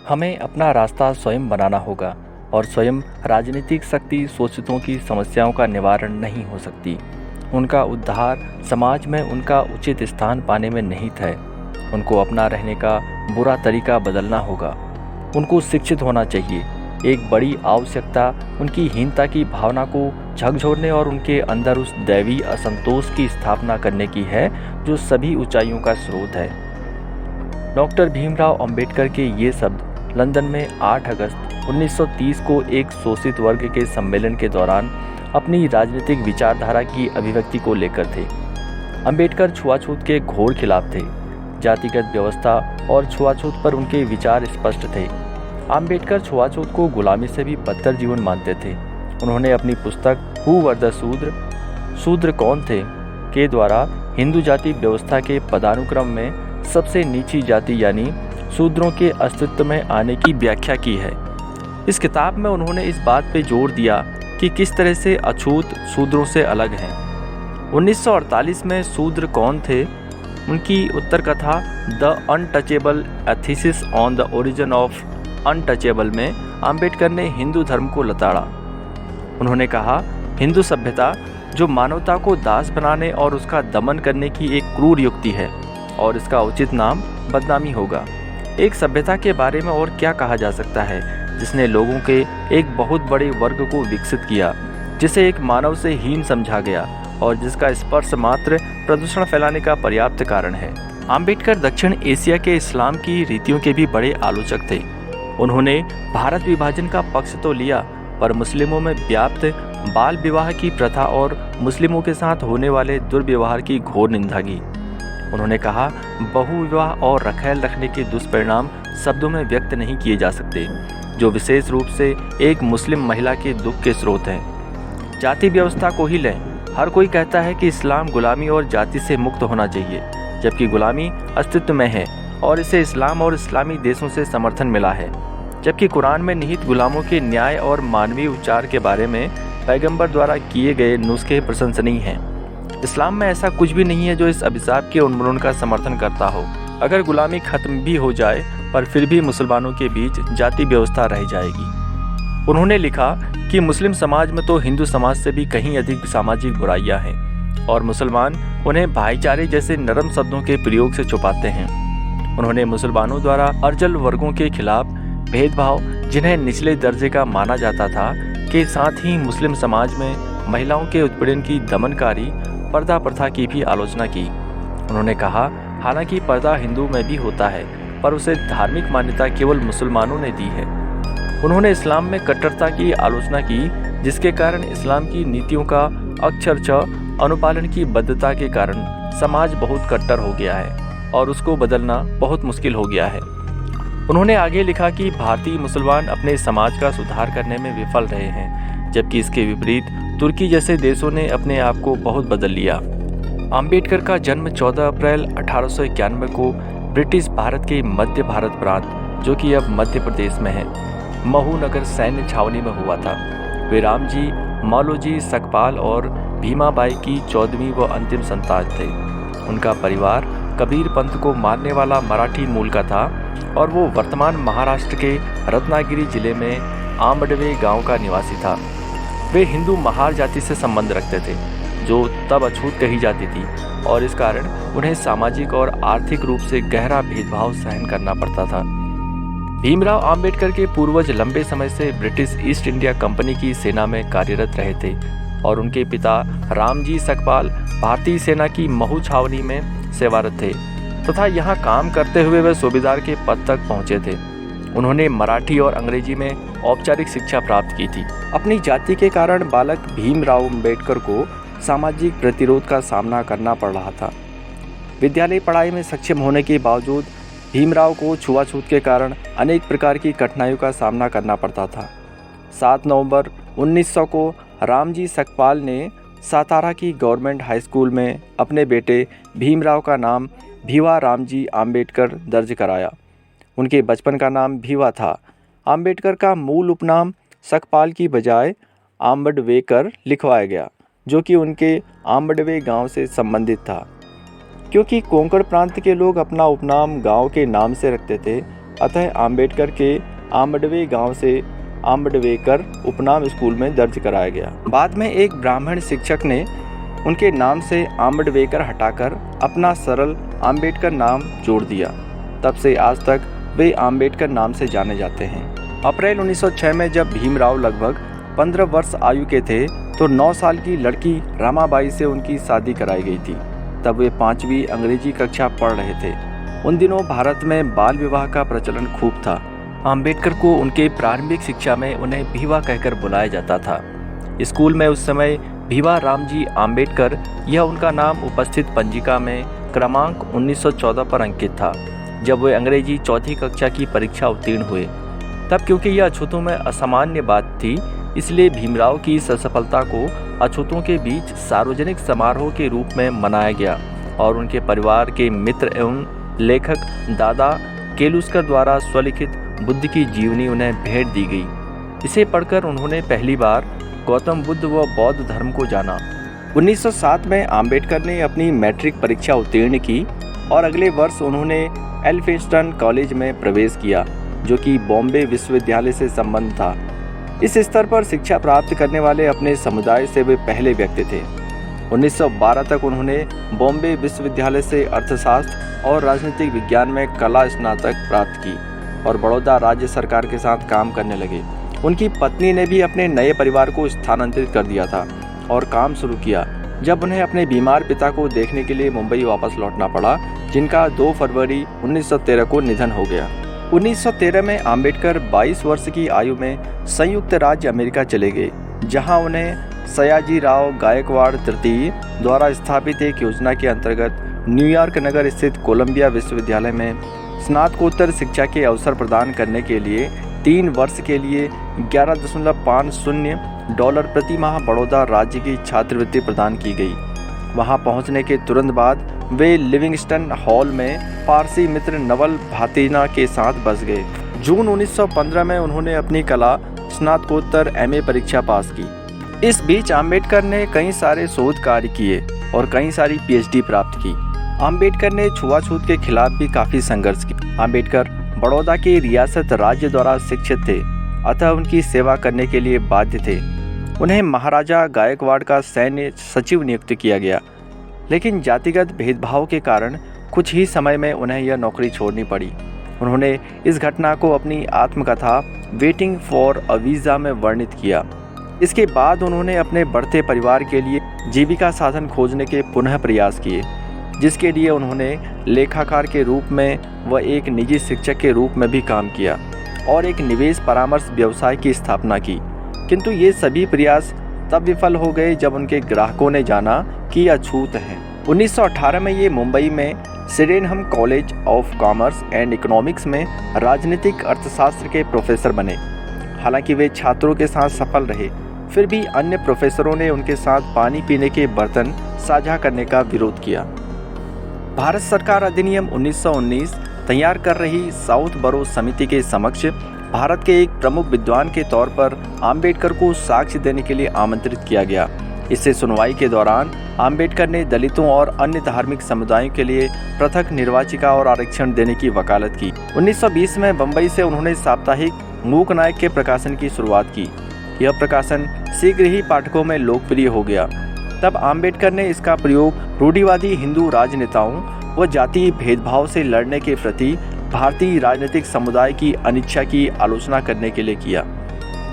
हमें अपना रास्ता स्वयं बनाना होगा और स्वयं राजनीतिक शक्ति शोषितों की समस्याओं का निवारण नहीं हो सकती। उनका उद्धार समाज में उनका उचित स्थान पाने में निहित है। उनको अपना रहने का बुरा तरीका बदलना होगा। उनको शिक्षित होना चाहिए। एक बड़ी आवश्यकता उनकी हीनता की भावना को झकझोरने और उनके अंदर उस दैवी असंतोष की स्थापना करने की है जो सभी ऊंचाइयों का स्रोत है। डॉक्टर भीमराव अंबेडकर के ये शब्द लंदन में 8 अगस्त 1930 को एक शोषित वर्ग के सम्मेलन के दौरान अपनी राजनीतिक विचारधारा की अभिव्यक्ति को लेकर थे। अंबेडकर छुआछूत के घोर खिलाफ थे। जातिगत व्यवस्था और छुआछूत पर उनके विचार स्पष्ट थे। अंबेडकर छुआछूत को गुलामी से भी बदतर जीवन मानते थे। उन्होंने अपनी पुस्तक हु वर द शूद्र, शूद्र कौन थे, के द्वारा हिंदू जाति व्यवस्था के पदानुक्रम में सबसे नीची जाति यानी शूद्रों के अस्तित्व में आने की व्याख्या की है। इस किताब में उन्होंने इस बात पर जोर दिया कि किस तरह से अछूत शूद्रों से अलग हैं। 1948 में शूद्र कौन थे, उनकी उत्तर कथा the untouchable a thesis on the origin of untouchable में अंबेडकर ने हिंदू धर्म को लताड़ा। उन्होंने कहा, हिंदू सभ्यता जो मानवता को दास बनाने और उसका दमन करने की एक क्रूर युक्ति है और इसका उचित नाम बदनामी होगा। एक सभ्यता के बारे में और क्या कहा जा सकता है जिसने लोगों के एक बहुत बड़े वर्ग को विकसित किया, जिसे एक मानव से हीन समझा गया और जिसका स्पर्श मात्र प्रदूषण फैलाने का पर्याप्त कारण है। अंबेडकर दक्षिण एशिया के इस्लाम की रीतियों के भी बड़े आलोचक थे। उन्होंने भारत विभाजन का पक्ष तो लिया, पर मुस्लिमों में व्याप्त बाल विवाह की प्रथा और मुस्लिमों के साथ होने वाले दुर्व्यवहार की घोर निंदा की। उन्होंने कहा, बहुविवाह और रखैल रखने के दुष्परिणाम शब्दों में व्यक्त नहीं किए जा सकते, जो विशेष रूप से एक मुस्लिम महिला के दुख के स्रोत हैं। जाति व्यवस्था को ही लें। हर कोई कहता है कि इस्लाम गुलामी और जाति से मुक्त होना चाहिए, जबकि गुलामी अस्तित्व में है और इसे इस्लाम और इस्लामी देशों से समर्थन मिला है। जबकि कुरान में निहित गुलामों के न्याय और मानवीय उपचार के बारे में पैगंबर द्वारा किए गए नुस्खे प्रशंसनीय हैं। इस्लाम में ऐसा कुछ भी नहीं है जो इस अभिशाप के उन्मूलन का समर्थन करता हो। अगर गुलामी खत्म भी हो जाए, पर फिर भी मुसलमानों के बीच जाति व्यवस्था रह जाएगी। उन्होंने लिखा कि मुस्लिम समाज में तो हिंदू समाज से भी कहीं अधिक सामाजिक बुराइयां हैं और मुसलमान उन्हें भाईचारे जैसे नरम शब्दों के प्रयोग से छुपाते हैं। उन्होंने मुसलमानों द्वारा अर्जल वर्गों के खिलाफ भेदभाव, जिन्हें निचले दर्जे का माना जाता था, के साथ ही मुस्लिम समाज में महिलाओं के उत्पीड़न की दमनकारी पर्दा प्रथा की भी आलोचना की। उन्होंने कहा, हालांकि पर्दा हिंदू में भी होता है, पर उसे धार्मिक मान्यता केवल मुसलमानों ने दी है। उन्होंने इस्लाम में कट्टरता की आलोचना की, जिसके कारण इस्लाम की नीतियों का अक्षरशः अनुपालन की बद्धता के कारण समाज बहुत कट्टर हो गया है और उसको बदलना बहुत मुश्किल हो गया है। उन्होंने आगे लिखा कि भारतीय मुसलमान अपने समाज का सुधार करने में विफल रहे हैं, जबकि इसके विपरीत तुर्की जैसे देशों ने अपने आप को बहुत बदल लिया। अंबेडकर का जन्म 14 अप्रैल 1891 को ब्रिटिश भारत के मध्य भारत प्रांत, जो कि अब मध्य प्रदेश में है, महू नगर सैन्य छावनी में हुआ था। वे रामजी, मालोजी सकपाल और भीमाबाई की 14वीं व अंतिम संतान थे। उनका परिवार कबीर पंथ को मानने वाला मराठी मूल का था और वो वर्तमान महाराष्ट्र के रत्नागिरी जिले में आंबडवे गांव का निवासी था। वे हिंदू महार जाति से संबंध रखते थे, जो तब अछूत कही जाती थी और इस कारण उन्हें सामाजिक और आर्थिक रूप से गहरा भेदभाव सहन करना पड़ता था। भीमराव अंबेडकर के पूर्वज लंबे समय से ब्रिटिश ईस्ट इंडिया कंपनी की सेना में कार्यरत रहे थे और उनके पिता रामजी सकपाल भारतीय सेना की महू छावनी में सेवारत थे तथा यहाँ काम करते हुए वे सूबेदार के पद तक पहुँचे थे। उन्होंने मराठी और अंग्रेजी में औपचारिक शिक्षा प्राप्त की थी। अपनी जाति के कारण बालक भीमराव अंबेडकर को सामाजिक प्रतिरोध का सामना करना पड़ रहा था। विद्यालय पढ़ाई में सक्षम होने के बावजूद भीमराव को छुआछूत के कारण अनेक प्रकार की कठिनाइयों का सामना करना पड़ता था। 7 नवंबर 1900 को रामजी सकपाल ने सातारा की गवर्नमेंट हाई स्कूल में अपने बेटे भीमराव का नाम भीवा रामजी अंबेडकर दर्ज कराया। उनके बचपन का नाम भीवा था। अंबेडकर का मूल उपनाम सकपाल की बजाय आंबडवेकर लिखवाया गया, जो कि उनके आंबडवे गांव से संबंधित था। क्योंकि कोंकण प्रांत के लोग अपना उपनाम गांव के नाम से रखते थे, अतः आम्बेडकर के आम्बडवे गांव से आम्बडवेकर उपनाम स्कूल में दर्ज कराया गया। बाद में एक ब्राह्मण शिक्षक ने उनके नाम से आम्बडवेकर हटाकर अपना सरल आम्बेडकर नाम जोड़ दिया। तब से आज तक वे आम्बेडकर नाम से जाने जाते हैं। अप्रैल 1906 में जब भीमराव लगभग 15 वर्ष आयु के थे तो 9 साल की लड़की रमाबाई से उनकी शादी कराई गई थी। तब वे 5वीं अंग्रेजी कक्षा पढ़ रहे थे। उन दिनों भारत में बाल विवाह का प्रचलन खूब था। आम्बेडकर को उनके प्रारंभिक शिक्षा में उन्हें भीवा कहकर बुलाया जाता था। स्कूल में उस समय भीवा रामजी आम्बेडकर यह उनका नाम उपस्थित पंजिका में क्रमांक 1914 पर अंकित था। जब वे अंग्रेजी 4वीं कक्षा की परीक्षा उत्तीर्ण हुए तब क्योंकि यह अछूतों में असामान्य बात थी, इसलिए भीमराव की इस सफलता को अछूतों के बीच सार्वजनिक समारोह के रूप में मनाया गया और उनके परिवार के मित्र एवं लेखक दादा केलुस्कर द्वारा स्वलिखित बुद्ध की जीवनी उन्हें भेंट दी गई। इसे पढ़कर उन्होंने पहली बार गौतम बुद्ध व बौद्ध धर्म को जाना। 1907 में आम्बेडकर ने अपनी मैट्रिक परीक्षा उत्तीर्ण की और अगले वर्ष उन्होंने एल्फिंस्टन कॉलेज में प्रवेश किया, जो कि बॉम्बे विश्वविद्यालय से संबंध था। इस स्तर पर शिक्षा प्राप्त करने वाले अपने समुदाय से वे पहले व्यक्ति थे। 1912 तक उन्होंने बॉम्बे विश्वविद्यालय से अर्थशास्त्र और राजनीतिक विज्ञान में कला स्नातक प्राप्त की और बड़ौदा राज्य सरकार के साथ काम करने लगे। उनकी पत्नी ने भी अपने नए परिवार को स्थानांतरित कर दिया था और काम शुरू किया जब उन्हें अपने बीमार पिता को देखने के लिए मुंबई वापस लौटना पड़ा, जिनका 2 फरवरी 1913 को निधन हो गया। 1913 में आम्बेडकर 22 वर्ष की आयु में संयुक्त राज्य अमेरिका चले गए, जहां उन्हें सयाजी राव गायकवाड़ तृतीय द्वारा स्थापित एक योजना के अंतर्गत न्यूयॉर्क नगर स्थित कोलंबिया विश्वविद्यालय में स्नातकोत्तर शिक्षा के अवसर प्रदान करने के लिए 3 वर्ष के लिए $11.50 प्रति माह बड़ौदा राज्य की छात्रवृत्ति प्रदान की गई। वहां पहुंचने के तुरंत बाद वे लिविंगस्टन हॉल में पारसी मित्र नवल भातीना के साथ बस गए। जून 1915 में उन्होंने अपनी कला स्नातकोत्तर MA परीक्षा पास की। इस बीच आम्बेडकर ने कई सारे शोध कार्य किए और कई सारी PhD प्राप्त की। आम्बेडकर ने छुआछूत के खिलाफ भी काफ़ी संघर्ष किया। आम्बेडकर बड़ौदा के रियासत राज्य द्वारा शिक्षित थे, अतः उनकी सेवा करने के लिए बाध्य थे। उन्हें महाराजा गायकवाड़ का सैन्य सचिव नियुक्त किया गया, लेकिन जातिगत भेदभाव के कारण कुछ ही समय में उन्हें यह नौकरी छोड़नी पड़ी। उन्होंने इस घटना को अपनी आत्मकथा वेटिंग फॉर अ वीज़ा में वर्णित किया। इसके बाद उन्होंने अपने बढ़ते परिवार के लिए जीविका साधन खोजने के पुनः प्रयास किए, जिसके लिए उन्होंने लेखाकार के रूप में व एक निजी शिक्षक के रूप में भी काम किया और एक निवेश परामर्श व्यवसाय की स्थापना की। किंतु ये सभी प्रयास तब विफल हो गए जब उनके ग्राहकों ने जाना कि यह छूत है। 1918 में ये मुंबई में Sydenham college of commerce and economics में राजनीतिक अर्थशास्त्र के प्रोफेसर बने। हालांकि वे छात्रों के साथ सफल रहे, फिर भी अन्य प्रोफेसरों ने उनके साथ पानी पीने के बर्तन साझा करने का विरोध किया। भारत सरकार अधिनियम 1919 तैयार कर रही साउथ बरो समिति के समक्ष भारत के एक प्रमुख विद्वान के तौर पर आम्बेडकर को साक्ष्य देने के लिए आमंत्रित किया गया। इससे सुनवाई के दौरान आम्बेडकर ने दलितों और अन्य धार्मिक समुदायों के लिए पृथक निर्वाचिका और आरक्षण देने की वकालत की। 1920 में बम्बई से उन्होंने साप्ताहिक मूक नायक के प्रकाशन की शुरुआत की। यह प्रकाशन शीघ्र ही पाठकों में लोकप्रिय हो गया। तब आम्बेडकर ने इसका प्रयोग रूढ़िवादी हिंदू राजनेताओं व जातीय भेदभाव से लड़ने के प्रति भारतीय राजनीतिक समुदाय की अनिच्छा की आलोचना करने के लिए किया।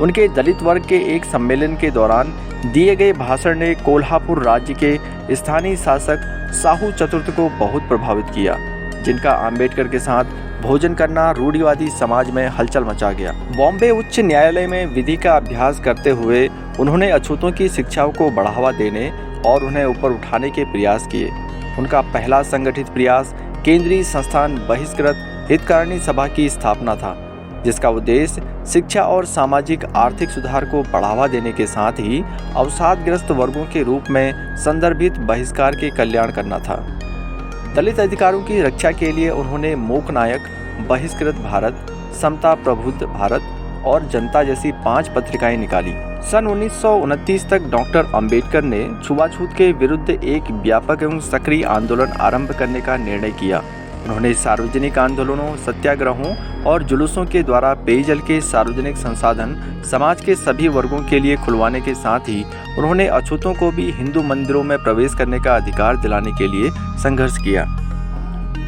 उनके दलित वर्ग के एक सम्मेलन के दौरान दिए गए भाषण ने कोल्हापुर राज्य के स्थानीय शासक साहू चतुर्थ को बहुत प्रभावित किया, जिनका आम्बेडकर के साथ भोजन करना रूढ़िवादी समाज में हलचल मचा गया। बॉम्बे उच्च न्यायालय में विधि का अभ्यास करते हुए उन्होंने अछूतों की शिक्षाओं को बढ़ावा देने और उन्हें ऊपर उठाने के प्रयास किए। उनका पहला संगठित प्रयास केंद्रीय संस्थान बहिष्कृत हितकारिणी सभा की स्थापना था, जिसका उद्देश्य शिक्षा और सामाजिक आर्थिक सुधार को बढ़ावा देने के साथ ही अवसादग्रस्त वर्गों के रूप में संदर्भित बहिष्कार के कल्याण करना था। दलित अधिकारों की रक्षा के लिए उन्होंने मूक नायक, बहिष्कृत भारत, समता प्रबुद्ध भारत और जनता जैसी 5 पत्रिकाएं निकाली। सन 1929 तक डॉक्टर अंबेडकर ने छुआछूत के विरुद्ध एक व्यापक एवं सक्रिय आंदोलन आरंभ करने का निर्णय किया। उन्होंने सार्वजनिक आंदोलनों, सत्याग्रहों और जुलूसों के द्वारा पेयजल के सार्वजनिक संसाधन समाज के सभी वर्गों के लिए खुलवाने के साथ ही उन्होंने अछूतों को भी हिंदू मंदिरों में प्रवेश करने का अधिकार दिलाने के लिए संघर्ष किया।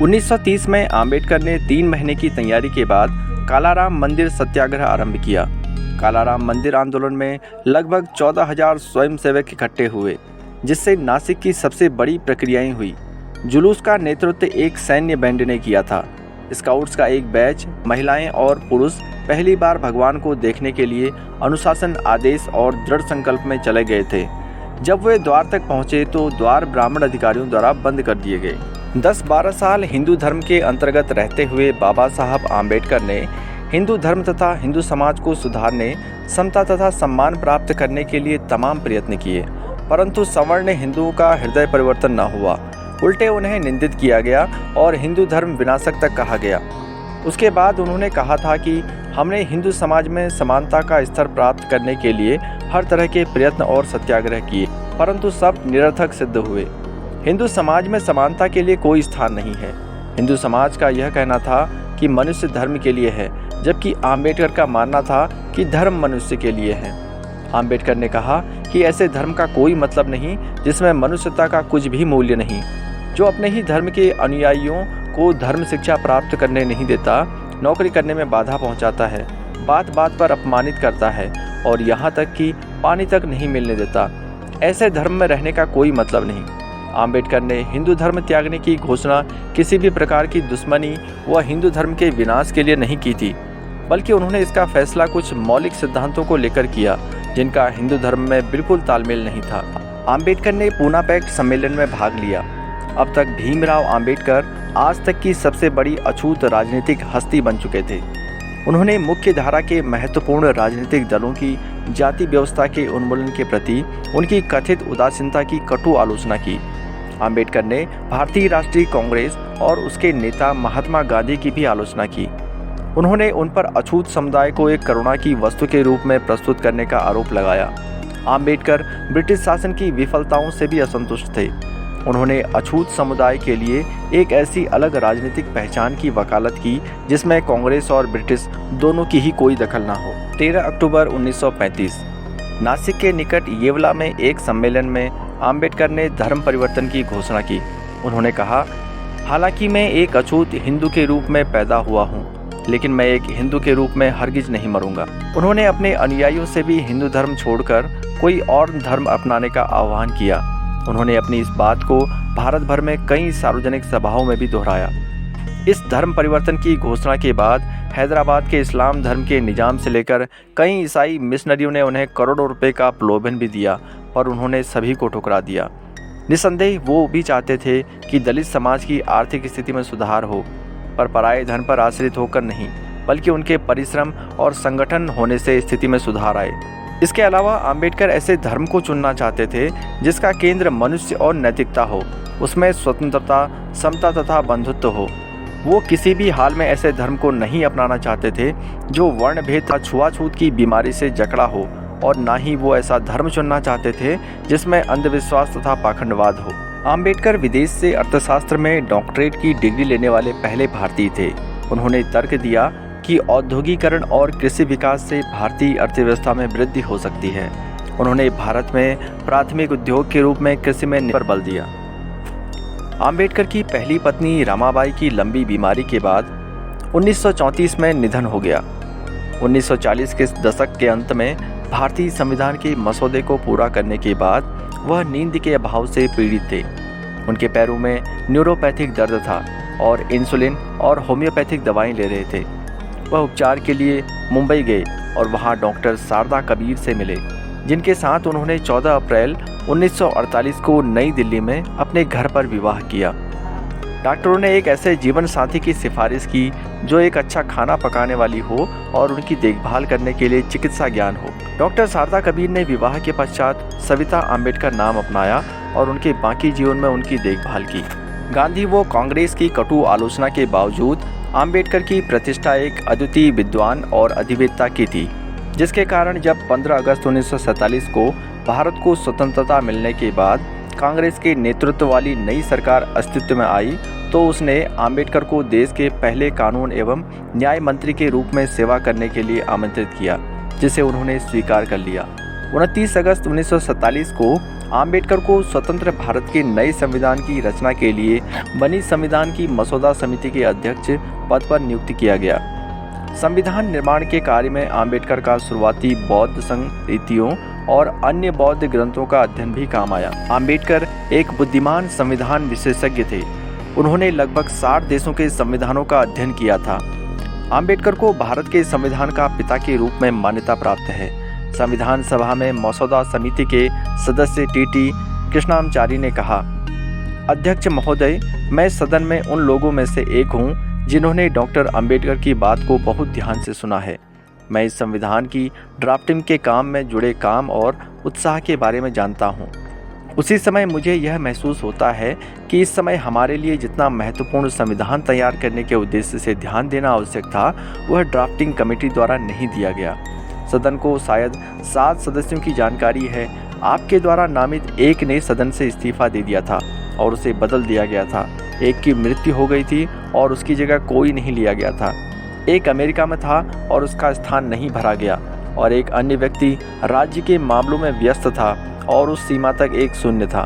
1930 में आम्बेडकर ने 3 महीने की तैयारी के बाद कालाराम मंदिर सत्याग्रह आरंभ किया। कालाराम मंदिर आंदोलन में लगभग 14,000 स्वयंसेवक इकट्ठे हुए, जिससे नासिक की सबसे बड़ी प्रक्रियाएं हुई। जुलूस का नेतृत्व एक सैन्य बैंड ने किया था। स्काउट्स का एक बैच, महिलाएं और पुरुष पहली बार भगवान को देखने के लिए अनुशासन, आदेश और दृढ़ संकल्प में चले गए थे। जब वे द्वार तक पहुंचे तो द्वार ब्राह्मण अधिकारियों द्वारा बंद कर दिए गए। 10-12 साल हिंदू धर्म के अंतर्गत रहते हुए बाबा साहब आम्बेडकर ने हिंदू धर्म तथा हिंदू समाज को सुधारने, समता तथा सम्मान प्राप्त करने के लिए तमाम प्रयत्न किए, परंतु सवर्ण हिंदुओं का हृदय परिवर्तन न हुआ। उल्टे उन्हें निंदित किया गया और हिंदू धर्म विनाशक तक कहा गया। उसके बाद उन्होंने कहा था कि हमने हिंदू समाज में समानता का स्तर प्राप्त करने के लिए हर तरह के प्रयत्न और सत्याग्रह किए, परंतु सब निरर्थक सिद्ध हुए। हिंदू समाज में समानता के लिए कोई स्थान नहीं है। हिंदू समाज का यह कहना था कि मनुष्य धर्म के लिए है, जबकि आम्बेडकर का मानना था कि धर्म मनुष्य के लिए है। आम्बेडकर ने कहा कि ऐसे धर्म का कोई मतलब नहीं जिसमें मनुष्यता का कुछ भी मूल्य नहीं, जो अपने ही धर्म के अनुयायियों को धर्म शिक्षा प्राप्त करने नहीं देता, नौकरी करने में बाधा पहुंचाता है, बात बात पर अपमानित करता है और यहाँ तक कि पानी तक नहीं मिलने देता। ऐसे धर्म में रहने का कोई मतलब नहीं। आम्बेडकर ने हिंदू धर्म त्यागने की घोषणा किसी भी प्रकार की दुश्मनी व हिंदू धर्म के विनाश के लिए नहीं की थी, बल्कि उन्होंने इसका फैसला कुछ मौलिक सिद्धांतों को लेकर किया जिनका हिंदू धर्म में बिल्कुल तालमेल नहीं था। आम्बेडकर ने पूना पैक्ट सम्मेलन में भाग लिया। अब तक भीमराव आम्बेडकर आज तक की सबसे बड़ी अछूत राजनीतिक हस्ती बन चुके थे। उन्होंने मुख्य धारा के महत्वपूर्ण राजनीतिक दलों की जाति व्यवस्था के उन्मूलन के प्रति उनकी कथित उदासीनता की कटु आलोचना की। आम्बेडकर ने भारतीय राष्ट्रीय कांग्रेस और उसके नेता महात्मा गांधी की भी आलोचना की। उन्होंने उन पर अछूत समुदाय को एक करुणा की वस्तु के रूप में प्रस्तुत करने का आरोप लगाया। आम्बेडकर ब्रिटिश शासन की विफलताओं से भी असंतुष्ट थे। उन्होंने अछूत समुदाय के लिए एक ऐसी अलग राजनीतिक पहचान की वकालत की जिसमें कांग्रेस और ब्रिटिश दोनों की ही कोई दखल न हो। 13 अक्टूबर 1935 नासिक के निकट येवला में एक सम्मेलन में आम्बेडकर ने धर्म परिवर्तन की घोषणा की। उन्होंने कहा, हालांकि मैं एक अछूत हिंदू के रूप में पैदा हुआ हूँ, लेकिन मैं एक हिंदू के रूप में हरगिज नहीं मरूंगा। उन्होंने अपने अनुयायियों से भी हिंदू धर्म छोड़कर कोई और धर्म अपनाने का आह्वान किया। उन्होंने अपनी इस बात को भारत भर में कई सार्वजनिक सभाओं में भी दोहराया। इस धर्म परिवर्तन की घोषणा के बाद हैदराबाद के इस्लाम धर्म के निजाम से लेकर कई ईसाई मिशनरियों ने उन्हें करोड़ों रुपए का प्रलोभन भी दिया, पर उन्होंने सभी को ठुकरा दिया। निसंदेह वो भी चाहते थे कि दलित समाज की आर्थिक स्थिति में सुधार हो, पर पराये धन पर आश्रित होकर नहीं, बल्कि उनके परिश्रम और संगठन होने से स्थिति में सुधार आए। इसके अलावा आम्बेडकर ऐसे धर्म को चुनना चाहते थे जिसका केंद्र मनुष्य और नैतिकता हो, उसमें स्वतंत्रता, समता तथा बंधुत्व हो। वो किसी भी हाल में ऐसे धर्म को नहीं अपनाना चाहते थे जो वर्णभेद तथा छुआछूत की बीमारी से जकड़ा हो, और ना ही वो ऐसा धर्म चुनना चाहते थे जिसमें अंधविश्वास तथा पाखंडवाद हो। आम्बेडकर विदेश से अर्थशास्त्र में डॉक्टरेट की डिग्री लेने वाले पहले भारतीय थे। उन्होंने तर्क दिया कि औद्योगिकरण और कृषि विकास से भारतीय अर्थव्यवस्था में वृद्धि हो सकती है। उन्होंने भारत में प्राथमिक उद्योग के रूप में कृषि में पर बल दिया। आम्बेडकर की पहली पत्नी रमाबाई की लंबी बीमारी के बाद 1934 में निधन हो गया। 1940 के दशक के अंत में भारतीय संविधान के मसौदे को पूरा करने के बाद वह नींद के अभाव से पीड़ित थे। उनके पैरों में न्यूरोपैथिक दर्द था और इंसुलिन और होम्योपैथिक दवाएं ले रहे थे। वह उपचार के लिए मुंबई गए और वहां डॉक्टर शारदा कबीर से मिले, जिनके साथ उन्होंने 14 अप्रैल 1948 को नई दिल्ली में अपने घर पर विवाह किया। डॉक्टरों ने एक ऐसे जीवन साथी की सिफारिश की जो एक अच्छा खाना पकाने वाली हो और उनकी देखभाल करने के लिए चिकित्सा ज्ञान हो। डॉक्टर शारदा कबीर ने विवाह के पश्चात सविता आम्बेडकर नाम अपनाया और उनके बाकी जीवन में उनकी देखभाल की। गांधी व कांग्रेस की कटु आलोचना के बावजूद आम्बेडकर की प्रतिष्ठा एक अद्वितीय विद्वान और अधिवेदता की थी, जिसके कारण जब 15 अगस्त 1947 को भारत को स्वतंत्रता मिलने के बाद कांग्रेस के नेतृत्व वाली नई सरकार अस्तित्व में आई तो उसने आम्बेडकर को देश के पहले कानून एवं न्याय मंत्री के रूप में सेवा करने के लिए आमंत्रित किया, जिसे उन्होंने स्वीकार कर लिया। 29 अगस्त 1947 को आम्बेडकर को स्वतंत्र भारत के नए संविधान की रचना के लिए बनी संविधान की मसौदा समिति के अध्यक्ष पद पर नियुक्त किया गया। संविधान निर्माण के कार्य में आम्बेडकर का शुरुआती बौद्ध संहिताओं और अन्य बौद्ध ग्रंथों का अध्ययन भी काम आया। आम्बेडकर एक बुद्धिमान संविधान विशेषज्ञ थे। उन्होंने लगभग 60 देशों के संविधानों का अध्ययन किया था। आम्बेडकर को भारत के संविधान का पिता के रूप में मान्यता प्राप्त है। संविधान सभा में मसौदा समिति के सदस्य टी कृष्णाचारी ने कहा, अध्यक्ष महोदय, मैं सदन में उन लोगों में से एक हूं जिन्होंने डॉक्टर अंबेडकर की बात को बहुत ध्यान से सुना है। मैं इस संविधान की ड्राफ्टिंग के काम में जुड़े काम और उत्साह के बारे में जानता हूं। उसी समय मुझे यह महसूस होता है कि इस समय हमारे लिए जितना महत्वपूर्ण संविधान तैयार करने के उद्देश्य से ध्यान देना आवश्यक था, वह ड्राफ्टिंग कमेटी द्वारा नहीं दिया गया। सदन को शायद 7 सदस्यों की जानकारी है। आपके द्वारा नामित एक ने सदन से इस्तीफा दे दिया था और उसे बदल दिया गया था। एक की मृत्यु हो गई थी और उसकी जगह कोई नहीं लिया गया था। एक अमेरिका में था और उसका स्थान नहीं भरा गया, और एक अन्य व्यक्ति राज्य के मामलों में व्यस्त था और उस सीमा तक एक शून्य था।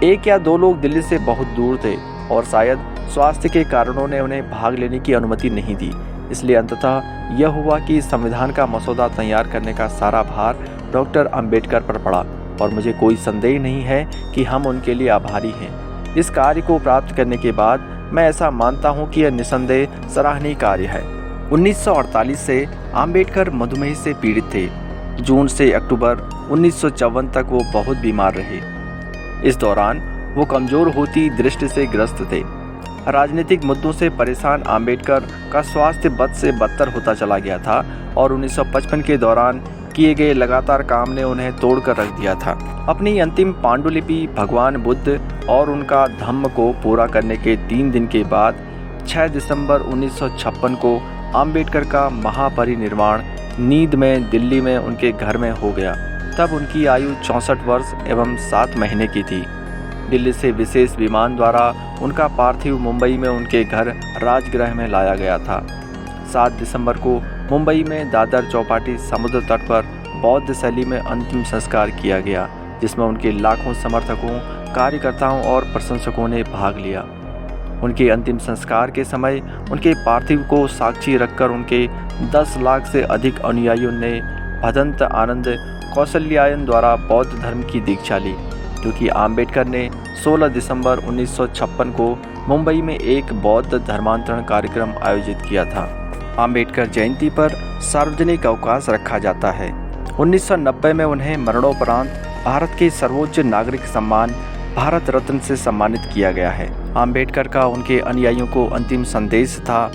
1 या 2 लोग दिल्ली से बहुत दूर थे और शायद स्वास्थ्य के कारणों ने उन्हें भाग लेने की अनुमति नहीं दी। इसलिए अंततः यह हुआ कि संविधान का मसौदा तैयार करने का सारा भार डॉक्टर अंबेडकर पर पड़ा, और मुझे कोई संदेह नहीं है कि हम उनके लिए आभारी हैं। इस कार्य को प्राप्त करने के बाद मैं ऐसा मानता हूं कि यह निसंदेह सराहनीय कार्य है। 1948 से आम्बेडकर मधुमेह से पीड़ित थे। जून से अक्टूबर 1954 तक वो बहुत बीमार रहे। इस दौरान वो कमज़ोर होती दृष्टि से ग्रस्त थे। राजनीतिक मुद्दों से परेशान आम्बेडकर का स्वास्थ्य बद से बदतर होता चला गया था और 1955 के दौरान किए गए लगातार काम ने उन्हें तोड़कर रख दिया था। अपनी अंतिम पांडुलिपि भगवान बुद्ध और उनका धम्म को पूरा करने के 3 दिन के बाद 6 दिसंबर 1956 को आम्बेडकर का महापरिनिर्वाण नींद में दिल्ली में उनके घर में हो गया। तब उनकी आयु 64 वर्ष एवं 7 महीने की थी। दिल्ली से विशेष विमान द्वारा उनका पार्थिव मुंबई में उनके घर राजगृह में लाया गया था। 7 दिसंबर को मुंबई में दादर चौपाटी समुद्र तट पर बौद्ध शैली में अंतिम संस्कार किया गया, जिसमें उनके लाखों समर्थकों, कार्यकर्ताओं और प्रशंसकों ने भाग लिया। उनके अंतिम संस्कार के समय उनके पार्थिव को साक्षी रखकर उनके 10 लाख से अधिक अनुयायियों ने भदंत आनंद कौशल्यायन द्वारा बौद्ध धर्म की दीक्षा ली, क्योंकि आम्बेडकर ने 16 दिसंबर 1956 को मुंबई में एक बौद्ध धर्मांतरण कार्यक्रम आयोजित किया था। आम्बेडकर जयंती पर सार्वजनिक अवकाश रखा जाता है। 1990 में उन्हें मरणोपरांत भारत के सर्वोच्च नागरिक सम्मान भारत रत्न से सम्मानित किया गया है। आम्बेडकर का उनके अनुयायियों को अंतिम संदेश था,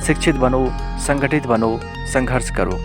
शिक्षित बनो, संगठित बनो, संघर्ष करो।